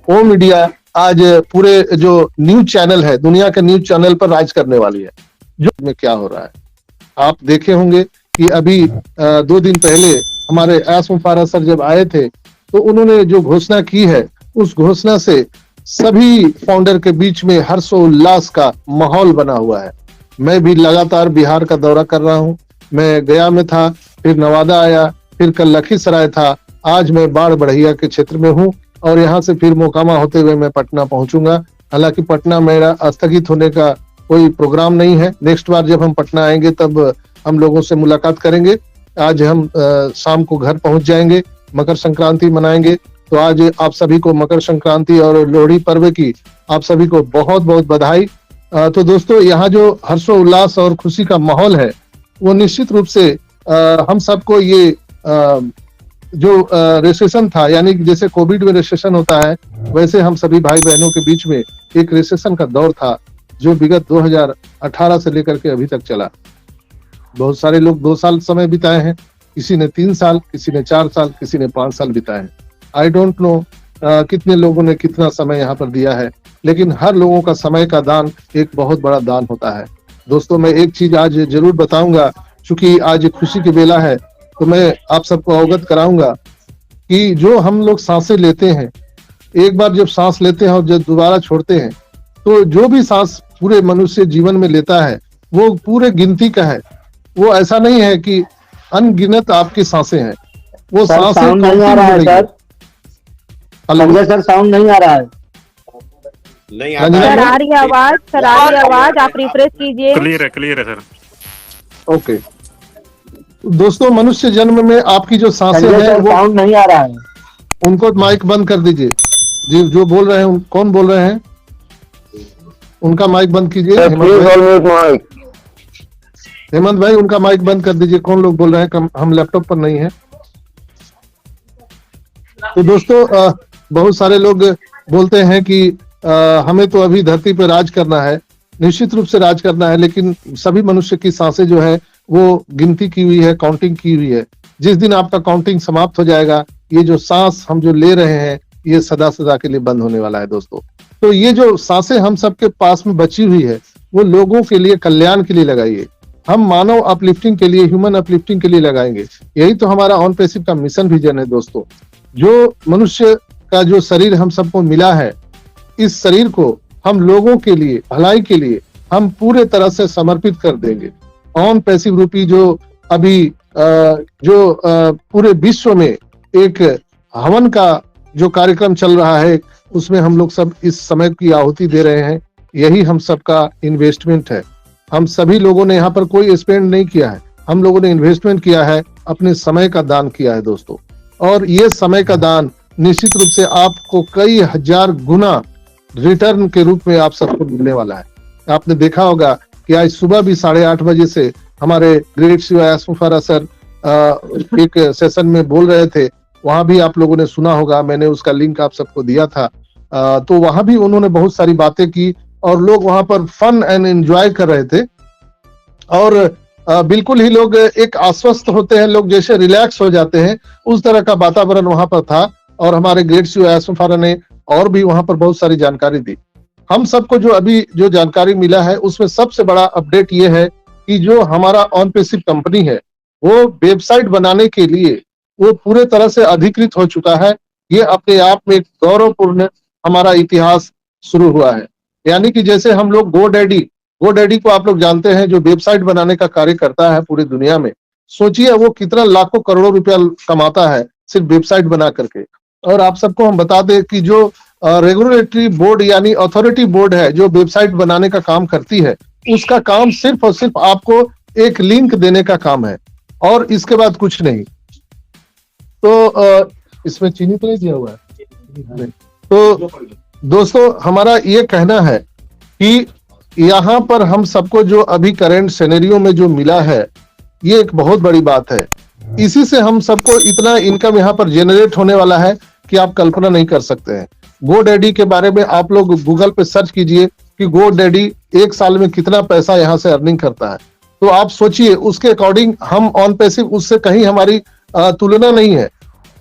ओम media आज पूरे जो न्यूज चैनल है, दुनिया के न्यूज चैनल पर राज करने वाली है। जो में क्या हो रहा है आप देखे होंगे कि अभी 2 दिन पहले हमारे एस मुफारा सर जब आए थे तो उन्होंने जो घोषणा की है, उस घोषणा से सभी फाउंडर के बीच में हर्षोल्लास का माहौल बना हुआ है। मैं भी लगातार बिहार का दौरा कर रहा हूँ। मैं गया में था, फिर नवादा आया, फिर कल लखीसराय था, आज मैं बाढ़ बढ़िया के क्षेत्र में हूँ और यहाँ से फिर मोकामा होते हुए मैं पटना पहुंचूंगा। हालांकि पटना मेरा स्थगित होने का कोई प्रोग्राम नहीं है। नेक्स्ट बार जब हम पटना आएंगे तब हम लोगों से मुलाकात करेंगे। आज हम शाम को घर पहुंच जाएंगे, मकर संक्रांति मनाएंगे। तो आज आप सभी को मकर संक्रांति और लोहड़ी पर्व की आप सभी को बहुत बहुत बधाई। तो दोस्तों, यहाँ जो हर्षोल्लास और खुशी का माहौल है वो निश्चित रूप से हम सबको ये जो रिसेशन था, यानी जैसे कोविड में रिसेशन होता है, वैसे हम सभी भाई बहनों के बीच में एक रिसेशन का दौर था जो विगत 2018 से लेकर के अभी तक चला। बहुत सारे लोग 2 साल समय बिताए हैं, किसी ने 3 साल, किसी ने 4 साल, किसी ने 5 साल बिताए हैं। आई डोंट नो कितने लोगों ने कितना समय यहाँ पर दिया है, लेकिन हर लोगों का समय का दान एक बहुत बड़ा दान होता है। दोस्तों, मैं एक चीज आज जरूर बताऊंगा, चूंकि आज खुशी की बेला है तो मैं आप सबको अवगत कराऊंगा कि जो हम लोग सांसें लेते हैं, एक बार जब सांस लेते हैं और जब दोबारा छोड़ते हैं, तो जो भी सांस पूरे मनुष्य जीवन में लेता है वो पूरे गिनती का है। वो ऐसा नहीं है कि अनगिनत आपकी सांसें हैं, वो सांसें नहीं आ रहा है सर। संजय सर, साउंड नहीं आ रहा है। नहीं आ रहा है। सर आ रही आवाज, सर आ रही आवाज, आप रिफ्रेश कीजिए। क्लियर है सर। ओके दोस्तों, मनुष्य जन्म में आपकी जो सांसें हैं वो साउंड नहीं आ रहा है। उनको माइक बंद कर दीजिए जी। जो बोल रहे हैं, कौन बोल रहे हैं, उनका माइक बंद कीजिए। हेमंत भाई, उनका माइक बंद कर दीजिए। कौन लोग बोल रहे हैं, हम लैपटॉप पर नहीं है। तो दोस्तों, बहुत सारे लोग बोलते हैं कि हमें तो अभी धरती पर राज करना है। निश्चित रूप से राज करना है, लेकिन सभी मनुष्य की सांसें जो है वो गिनती की हुई है, काउंटिंग की हुई है। जिस दिन आपका काउंटिंग समाप्त हो जाएगा, ये जो सांस हम जो ले रहे हैं ये सदा सदा के लिए बंद होने वाला है दोस्तों। तो ये जो सांसें हम सबके पास में बची हुई है वो लोगों के लिए, कल्याण के लिए लगाइए। हम मानव अपलिफ्टिंग के लिए, ह्यूमन अपलिफ्टिंग के लिए लगाएंगे। यही तो हमारा ऑन पैसिव का मिशन विजन है दोस्तों। जो मनुष्य का जो शरीर हम सबको मिला है, इस शरीर को हम लोगों के लिए, भलाई के लिए हम पूरे तरह से समर्पित कर देंगे। ऑन पैसिव रूपी जो अभी पूरे विश्व में एक हवन का जो कार्यक्रम चल रहा है, उसमें हम लोग सब इस समय की आहुति दे रहे हैं। यही हम सबका इन्वेस्टमेंट है। हम सभी लोगों ने यहाँ पर कोई स्पेंड नहीं किया है, हम लोगों ने इन्वेस्टमेंट किया है, अपने समय का दान किया है दोस्तों। और ये समय का दान निश्चित रूप से आपको कई हजार गुना रिटर्न के रूप में आप सबको मिलने वाला है। आपने देखा होगा कि आज सुबह भी 8:30 बजे से हमारे ग्रेट शिव एस मुफारा सर एक सेशन में बोल रहे थे। वहां भी आप लोगों ने सुना होगा, मैंने उसका लिंक आप सबको दिया था। तो वहां भी उन्होंने बहुत सारी बातें की और लोग वहां पर फन एंड एंजॉय कर रहे थे। और बिल्कुल ही लोग एक आश्वस्त होते हैं, लोग जैसे रिलैक्स हो जाते हैं, उस तरह का वातावरण वहां पर था। और हमारे ग्रेट शिव एस मुफारा ने और भी वहां पर बहुत सारी जानकारी दी। हम सबको जो अभी जो जानकारी मिला है, उसमें सबसे बड़ा अपडेट ये है कि जो हमारा ऑन पैसिव कंपनी है वो वेबसाइट बनाने के लिए वो पूरे तरह से अधिकृत हो चुका है। ये अपने आप में एक गौरवपूर्ण हमारा इतिहास शुरू हुआ है। यानी कि जैसे हम लोग गोडैडी को आप लोग जानते हैं, जो वेबसाइट बनाने का कार्य करता है पूरी दुनिया में। सोचिए वो कितना लाखों करोड़ों रुपया कमाता है सिर्फ वेबसाइट बना करके। और आप सबको हम बता दें कि जो रेगुलेटरी बोर्ड यानी अथॉरिटी बोर्ड है जो वेबसाइट बनाने का काम करती है, उसका काम सिर्फ और सिर्फ आपको एक लिंक देने का काम है और इसके बाद कुछ नहीं। तो इसमें चीनी तो नहीं दिया हुआ है। तो दोस्तों, हमारा ये कहना है कि यहाँ पर हम सबको जो अभी करंट सिनेरियो में जो मिला है, ये एक बहुत बड़ी बात है। इसी से हम सबको इतना इनकम यहाँ पर जनरेट होने वाला है कि आप कल्पना नहीं कर सकते हैं। गोडैडी के बारे में आप लोग गूगल पे सर्च कीजिए कि गोडैडी एक साल में कितना पैसा यहाँ से अर्निंग करता है। तो आप सोचिए, उसके अकॉर्डिंग हम ऑन पैसिव उससे कहीं हमारी तुलना नहीं है,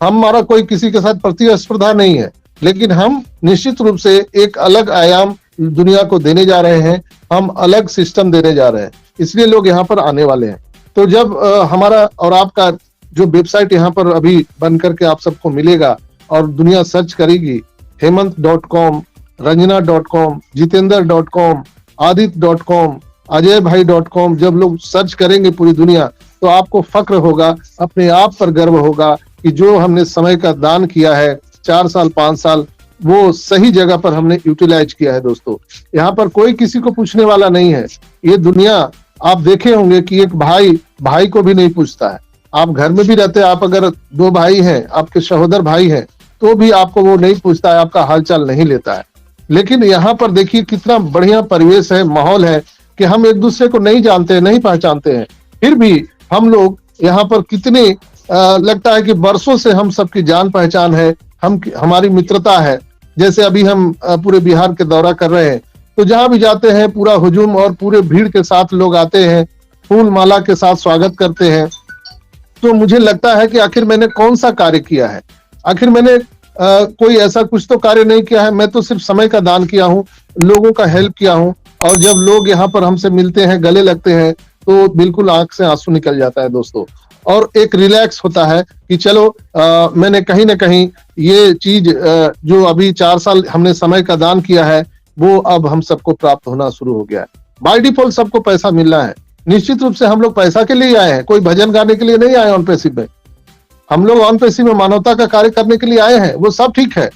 हमारा कोई किसी के साथ प्रतिस्पर्धा नहीं है, लेकिन हम निश्चित रूप से एक अलग आयाम दुनिया को देने जा रहे हैं, हम अलग सिस्टम देने जा रहे हैं, इसलिए लोग यहाँ पर आने वाले हैं। तो जब हमारा और आपका जो वेबसाइट यहाँ पर अभी बन करके आप सबको मिलेगा और दुनिया सर्च करेगी, हेमंत.com, रंजना.com, जितेंद्र.com, आदित्य.com, अजयभाई.com, जब लोग सर्च करेंगे पूरी दुनिया, तो आपको फक्र होगा, अपने आप पर गर्व होगा कि जो हमने समय का दान किया है 4 साल 5 साल, वो सही जगह पर हमने यूटिलाइज किया है। दोस्तों, यहाँ पर कोई किसी को पूछने वाला नहीं है। ये दुनिया आप देखे होंगे कि एक भाई भाई को भी नहीं पूछता है। आप घर में भी रहते हैं, आप अगर 2 भाई हैं, आपके सहोदर भाई हैं, तो भी आपको वो नहीं पूछता है, आपका हालचाल नहीं लेता है। लेकिन यहाँ पर देखिए कितना बढ़िया परिवेश है, माहौल है कि हम एक दूसरे को नहीं जानते, नहीं पहचानते हैं, फिर भी हम लोग यहाँ पर कितने लगता है कि बरसों से हम सबकी जान पहचान है, हमारी मित्रता है। जैसे अभी हम पूरे बिहार के दौरा कर रहे हैं, तो जहां भी जाते हैं पूरा हुजूम और पूरे भीड़ के साथ लोग आते हैं, फूल माला के साथ स्वागत करते हैं। तो मुझे लगता है कि आखिर मैंने कौन सा कार्य किया है, आखिर मैंने कोई ऐसा कुछ तो कार्य नहीं किया है, मैं तो सिर्फ समय का दान किया हूँ, लोगों का हेल्प किया हूँ। और जब लोग यहाँ पर हमसे मिलते हैं, गले लगते हैं, तो बिल्कुल आंख से आंसू निकल जाता है दोस्तों, और एक रिलैक्स होता है कि चलो मैंने कहीं ना कहीं ये चीज जो अभी 4 साल हमने समय का दान किया है, वो अब हम सबको प्राप्त होना शुरू हो गया है। बाय डिफॉल्ट सबको पैसा मिल रहा है, निश्चित रूप से हम लोग पैसा के लिए आए हैं, कोई भजन गाने के लिए नहीं आए ऑन पैसिव में। हम लोग ऑन पैसिव में मानवता का कार्य करने के लिए आए हैं, वो सब ठीक है,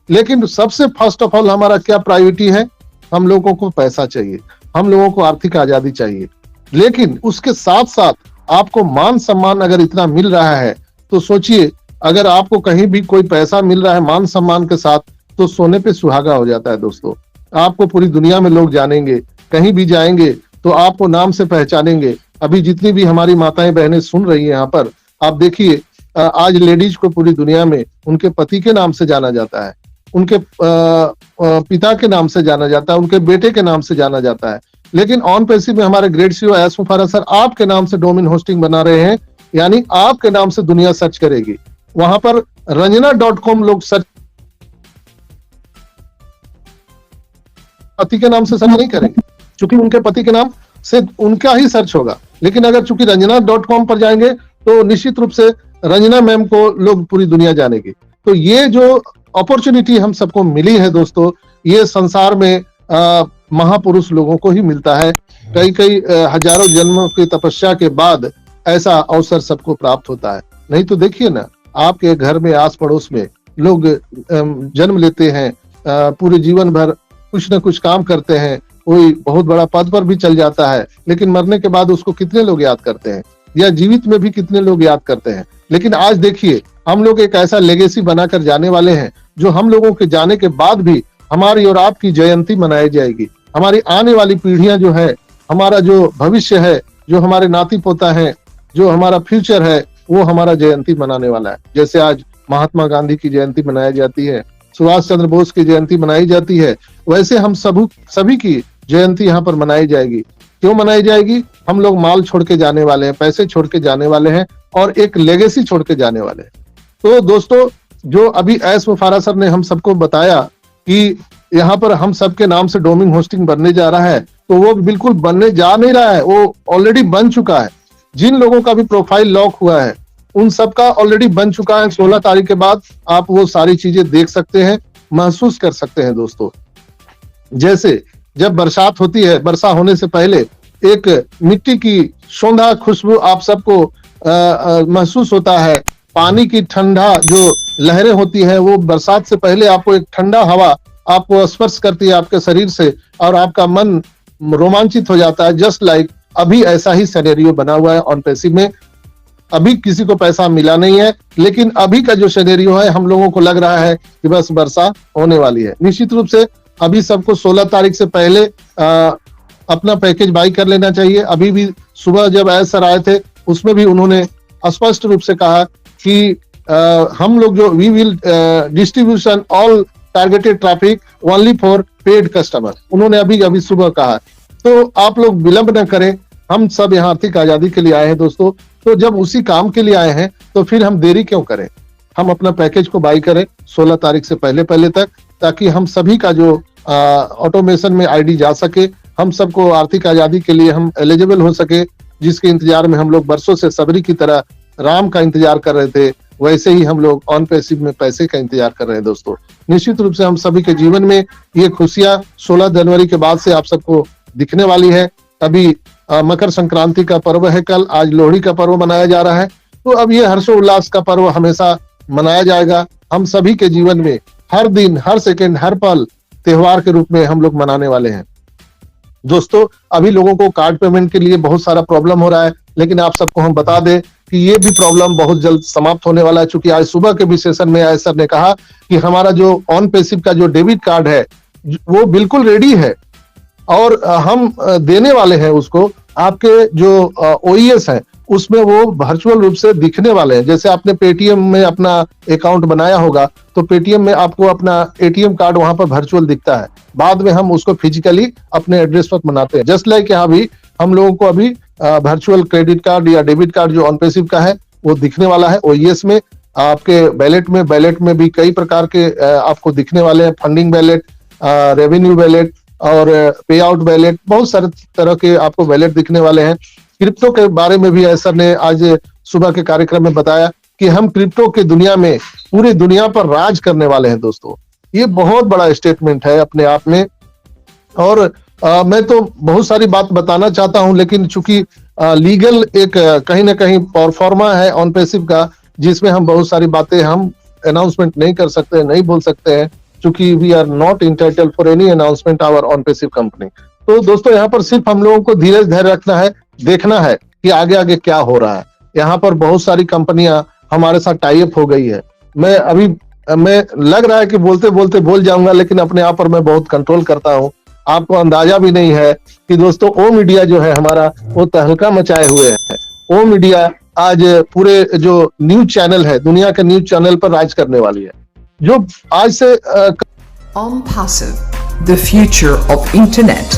लेकिन सबसे फर्स्ट ऑफ ऑल हमारा क्या प्रायोरिटी है, हम लोगों को पैसा चाहिए, हम लोगों को आर्थिक आजादी चाहिए। लेकिन उसके साथ साथ आपको मान सम्मान अगर इतना मिल रहा है, तो सोचिए अगर आपको कहीं भी कोई पैसा मिल रहा है मान सम्मान के साथ, तो सोने पे सुहागा हो जाता है दोस्तों। आपको पूरी दुनिया में लोग जानेंगे, कहीं भी जाएंगे तो आपको नाम से पहचानेंगे। अभी जितनी भी हमारी माताएं बहनें सुन रही हैं यहाँ पर, आप देखिए आज लेडीज को पूरी दुनिया में उनके पति के नाम से जाना जाता है, उनके पिता के नाम से जाना जाता है, उनके बेटे के नाम से जाना जाता है। लेकिन ऑन पैसिव में हमारे ग्रेट सीईओ एस मुफारा सर आपके नाम से डोमेन होस्टिंग बना रहे हैं, यानी आपके नाम से दुनिया सर्च करेगी। वहां पर रंजना.com लोग सर्च पति के नाम से सर्च नहीं करेंगे, क्योंकि उनके पति के नाम से उनका ही सर्च होगा। लेकिन अगर चूंकि रंजना.com पर जाएंगे तो निश्चित रूप से रंजना मैम को लोग पूरी दुनिया जानेगी। तो ये जो अपॉर्चुनिटी हम सबको मिली है दोस्तों, ये संसार में महापुरुष लोगों को ही मिलता है। कई हजारों जन्मों की तपस्या के बाद ऐसा अवसर सबको प्राप्त होता है। नहीं तो देखिए ना, आपके घर में आस पड़ोस में लोग जन्म लेते हैं, पूरे जीवन भर कुछ न कुछ काम करते हैं, कोई बहुत बड़ा पद पर भी चल जाता है, लेकिन मरने के बाद उसको कितने लोग याद करते हैं, या जीवित में भी कितने लोग याद करते हैं। लेकिन आज देखिए हम लोग एक ऐसा लेगेसी बनाकर जाने वाले हैं, जो हम लोगों के जाने के बाद भी हमारी और आपकी जयंती मनाई जाएगी। हमारी आने वाली पीढ़ियां जो है, हमारा जो भविष्य है, जो हमारे नाती पोता है, जो हमारा फ्यूचर है, वो हमारा जयंती मनाने वाला है। जैसे आज महात्मा गांधी की जयंती मनाई जाती है, सुभाष चंद्र बोस की जयंती मनाई जाती है, वैसे हम सभी की जयंती यहाँ पर मनाई जाएगी। क्यों मनाई जाएगी? हम लोग माल छोड़ के जाने वाले हैं, पैसे छोड़ के जाने वाले हैं, और एक लेगेसी छोड़ के जाने वाले हैं। तो दोस्तों, जो अभी एस मुफारा सर ने हम सबको बताया कि यहाँ पर हम सबके नाम से डोमेन होस्टिंग बनने जा रहा है, तो वो बिल्कुल बनने जा नहीं रहा है, वो ऑलरेडी बन चुका है। जिन लोगों का भी प्रोफाइल लॉक हुआ है, उन सबका ऑलरेडी बन चुका है। 16 तारीख के बाद आप वो सारी चीजें देख सकते हैं, महसूस कर सकते हैं दोस्तों। जैसे जब बरसात होती है, वर्षा होने से पहले एक मिट्टी की सौंधा खुशबू आप सबको महसूस होता है। पानी की ठंडा जो लहरें होती है, वो बरसात से पहले आपको एक ठंडा हवा आपको स्पर्श करती है आपके शरीर से, और आपका मन रोमांचित हो जाता है। जस्ट लाइक अभी ऐसा ही सिनेरियो बना हुआ है ऑन पैसिव में। अभी किसी को पैसा मिला नहीं है, लेकिन अभी का जो सिनेरियो है, हम लोगों को लग रहा है कि बस वर्षा होने वाली है। निश्चित रूप से अभी सबको 16 तारीख से पहले अपना पैकेज बाई कर लेना चाहिए। अभी भी सुबह जब एस सर आए थे, उसमें भी उन्होंने स्पष्ट रूप से कहा कि हम लोग जो we will distribution all targeted traffic only for paid customer, उन्होंने अभी सुबह कहा। तो आप लोग विलंब न करें, हम सब यहाँ आर्थिक आजादी के लिए आए हैं दोस्तों। तो जब उसी काम के लिए आए हैं तो फिर हम देरी क्यों करें, हम अपना पैकेज को बाई करें 16 तारीख से पहले तक, ताकि हम सभी का जो ऑटोमेशन में आईडी जा सके, हम सबको आर्थिक आजादी के लिए हम एलिजिबल हो सके, जिसके इंतजार में हम लोग बरसों से सबरी की तरह राम का इंतजार कर रहे थे, वैसे ही हम लोग ऑन पैसिव में पैसे का इंतजार कर रहे हैं। दोस्तों निश्चित रूप से हम सभी के जीवन में ये खुशियां 16 जनवरी के बाद से आप सबको दिखने वाली है। अभी मकर संक्रांति का पर्व है कल, आज लोहड़ी का पर्व मनाया जा रहा है, तो अब ये हर्षोल्लास का पर्व हमेशा मनाया जाएगा। हम सभी के जीवन में हर दिन, हर सेकंड, हर पल त्योहार के रूप में हम लोग मनाने वाले हैं। दोस्तों अभी लोगों को कार्ड पेमेंट के लिए बहुत सारा प्रॉब्लम हो रहा है, लेकिन आप सबको हम बता दें कि ये भी प्रॉब्लम बहुत जल्द समाप्त होने वाला है। चूंकि आज सुबह के भी सेशन में आय सर ने कहा कि हमारा जो ऑन पैसिव का जो डेबिट कार्ड है वो बिल्कुल रेडी है और हम देने वाले हैं उसको। आपके जो OES है उसमें वो वर्चुअल रूप से दिखने वाले हैं। जैसे आपने पेटीएम में अपना अकाउंट बनाया होगा तो पेटीएम में आपको अपना ATM कार्ड वहां पर वर्चुअल दिखता है, बाद में हम उसको फिजिकली अपने एड्रेस पर बनाते हैं। जस्ट लाइक यहाँ भी हम लोगों को अभी वर्चुअल क्रेडिट कार्ड या डेबिट कार्ड जो ऑन पैसिव का है वो दिखने वाला है OES में। आपके बैलेट में भी कई प्रकार के आपको दिखने वाले हैं, फंडिंग बैलेट, रेवेन्यू बैलेट और पे आउट बैलेट, बहुत सारे तरह के आपको बैलेट दिखने वाले हैं। क्रिप्टो के बारे में भी सर ने आज सुबह के कार्यक्रम में बताया कि हम क्रिप्टो के दुनिया में पूरी दुनिया पर राज करने वाले हैं। दोस्तों ये बहुत बड़ा स्टेटमेंट है अपने आप में, और मैं तो बहुत सारी बात बताना चाहता हूं, लेकिन चूंकि लीगल एक कहीं ना कहीं परफॉर्मा है ऑन पैसिव का, जिसमें हम बहुत सारी बातें हम अनाउंसमेंट नहीं कर सकते, नहीं बोल सकते हैं, चूंकि we are not entitled for any announcement hour on passive company. तो दोस्तों यहाँ पर सिर्फ हम लोगों को धीरज धैर्य रखना है, देखना है कि आगे आगे क्या हो रहा है। यहाँ पर बहुत सारी कंपनियां हमारे साथ टाई अप हो गई है। मैं लग रहा है कि बोलते बोलते बोल जाऊंगा, लेकिन अपने आप पर मैं बहुत कंट्रोल करता हूँ। आपको अंदाजा भी नहीं है कि दोस्तों ओ मीडिया जो है हमारा वो तहलका मचाए हुए है। ओ मीडिया आज पूरे जो न्यूज चैनल है, दुनिया के न्यूज चैनल पर राज करने वाली है, जो आज से On Passive, the future of internet.